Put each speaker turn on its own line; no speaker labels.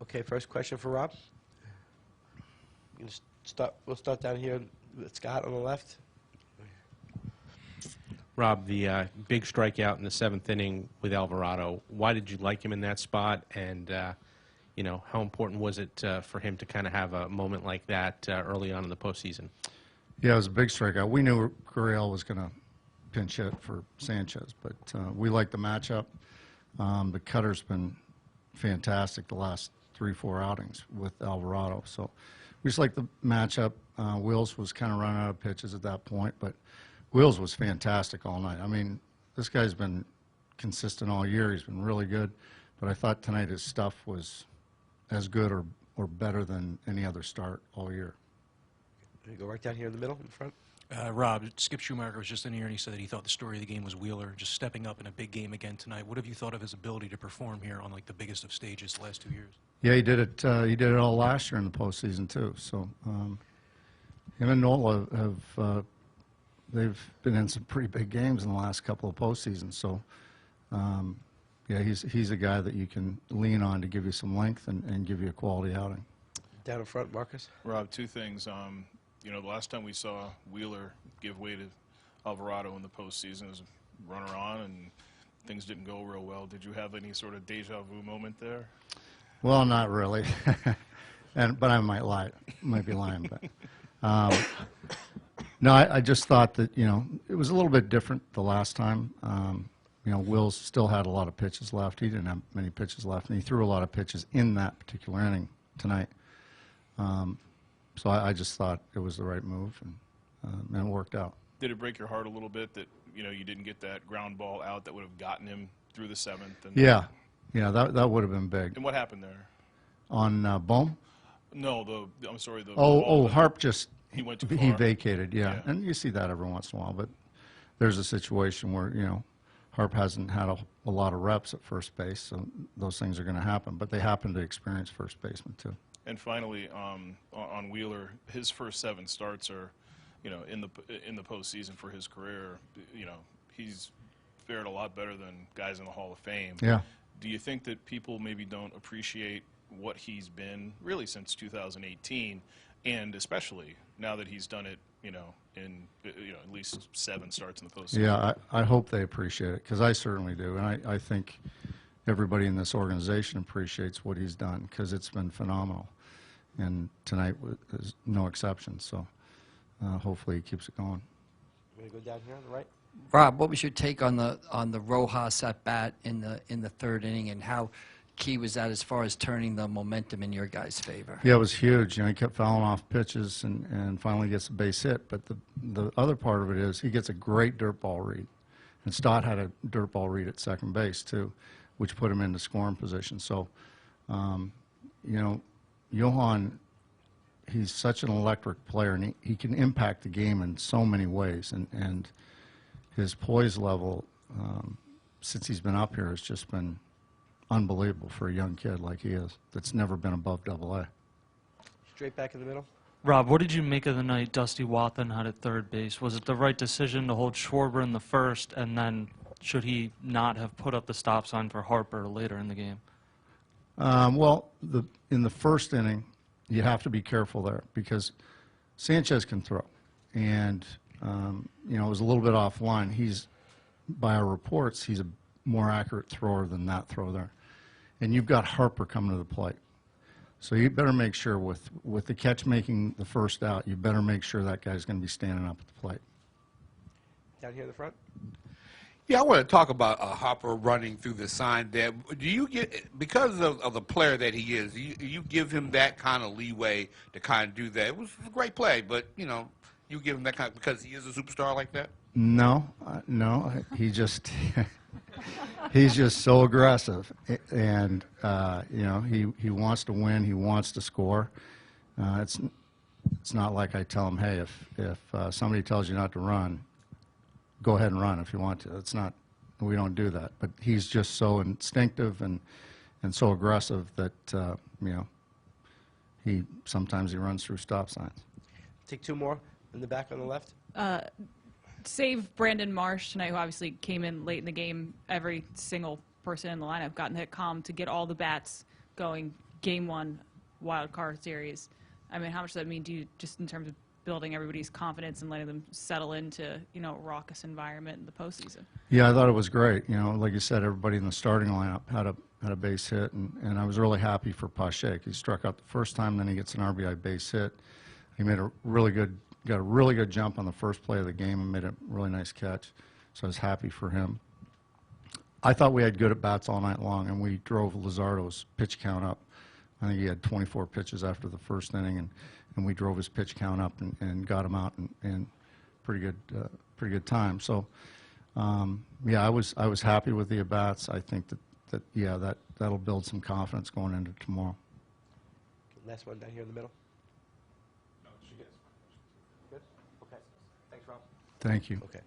Okay, first question for Rob. We'll start down here with Scott on the left.
Rob, the big strikeout in the 7th inning with Alvarado. Why did you like him in that spot? And you know, how important was it for him to kind of have a moment like that early on in the postseason?
Yeah, it was a big strikeout. We knew Gurriel was going to pinch hit for Sanchez, but we like the matchup. The cutter's been fantastic the last 3-4 outings with Alvarado, so we just like the matchup. Wills was kind of running out of pitches at that point, but Wills was fantastic all night. I mean, this guy's been consistent all year. He's been really good, but I thought tonight his stuff was as good or better than any other start all year.
You go right down here in the middle, in front.
Rob, Skip Schumacher was just in here and he said that he thought the story of the game was Wheeler just stepping up in a big game again tonight. What have you thought of his ability to perform here on like the biggest of stages the last 2 years?
Yeah, he did it. He did it all last year in the postseason too. So him and Nola have they've been in some pretty big games in the last couple of postseasons. So yeah, he's a guy that you can lean on to give you some length and give you a quality outing.
Down in front, Marcus.
Rob, two things. You know, the last time we saw Wheeler give way to Alvarado in the postseason as a runner on, and things didn't go real well. Did you have any sort of deja vu moment there?
Well, not really, but I might be lying. But no, I just thought that, you know, it was a little bit different the last time. You know, Wills still had a lot of pitches left. He didn't have many pitches left, and he threw a lot of pitches in that particular inning tonight. So I just thought it was the right move, and it worked out.
Did it break your heart a little bit that, you know, you didn't get that ground ball out that would have gotten him through the 7th? And
yeah, that would have been big.
And what happened there?
On Bohm?
No, I'm sorry.
Harp just
he went too far.
He vacated, yeah,
Yeah.
and you see that every once in a while. But there's a situation where, you know, Harp hasn't had a lot of reps at first base, so those things are going to happen. But they happen to experience first baseman too.
And finally, on Wheeler, his first 7 starts are, you know, in the postseason for his career. You know, he's fared a lot better than guys in the Hall of Fame.
Yeah.
Do you think that people maybe don't appreciate what he's been really since 2018, and especially now that he's done it, you know, in at least 7 starts in the postseason?
Yeah, I hope they appreciate it, because I certainly do, and I think everybody in this organization appreciates what he's done, because it's been phenomenal. And tonight is no exception, so hopefully he keeps it going.
We're going to go down here on the right.
Rob, what was your take on the Rojas at bat in the 3rd inning, and how key was that as far as turning the momentum in your guys' favor?
Yeah, it was huge. You know, he kept fouling off pitches and finally gets a base hit. But the other part of it is he gets a great dirt ball read, and Stott had a dirt ball read at second base too, which put him into scoring position. So, you know, Johan, he's such an electric player, and he can impact the game in so many ways. And his poise level, since he's been up here, has just been unbelievable for a young kid like he is, that's never been above AA.
Straight back in the middle.
Rob, what did you make of the night Dusty Wathan had at 3rd base? Was it the right decision to hold Schwarber in the 1st, and then should he not have put up the stop sign for Harper later in the game?
Well, in the 1st inning, you have to be careful there, because Sanchez can throw, and you know, it was a little bit offline. By our reports, he's a more accurate thrower than that throw there, and you've got Harper coming to the plate, so you better make sure with the catch making the 1st out, you better make sure that guy's going to be standing up at the plate.
Down here in the front.
Yeah, I want to talk about Harper running through the sign there. Do you get, because of the player that he is, you give him that kind of leeway to kind of do that? It was a great play, but, you know, you give him that kind of, because he is a superstar like that?
No, no, he just he's just so aggressive, and you know, he wants to win, he wants to score. It's not like I tell him, hey, if somebody tells you not to run, go ahead and run if you want to. It's not, we don't do that. But he's just so instinctive and so aggressive that you know, sometimes he runs through stop signs.
Take 2 more in the back on the left.
Save Brandon Marsh tonight, who obviously came in late in the game. Every single person in the lineup got in the hit column to get all the bats going. Game 1 wild card series. I mean, how much does that mean to you, just in terms of building everybody's confidence and letting them settle into, a raucous environment in the postseason?
Yeah, I thought it was great. Like you said, everybody in the starting lineup had a base hit, and I was really happy for Pache. He struck out the first time, then he gets an RBI base hit. He got a really good jump on the first play of the game and made a really nice catch. So I was happy for him. I thought we had good at-bats all night long, and we drove Luzardo's pitch count up. I think he had 24 pitches after the first inning, and we drove his pitch count up and got him out in pretty good time. So, yeah, I was happy with the at-bats. I think that'll build some confidence going into tomorrow.
Last one down here in the middle. Good? Okay. Thanks, Rob.
Thank you.
Okay.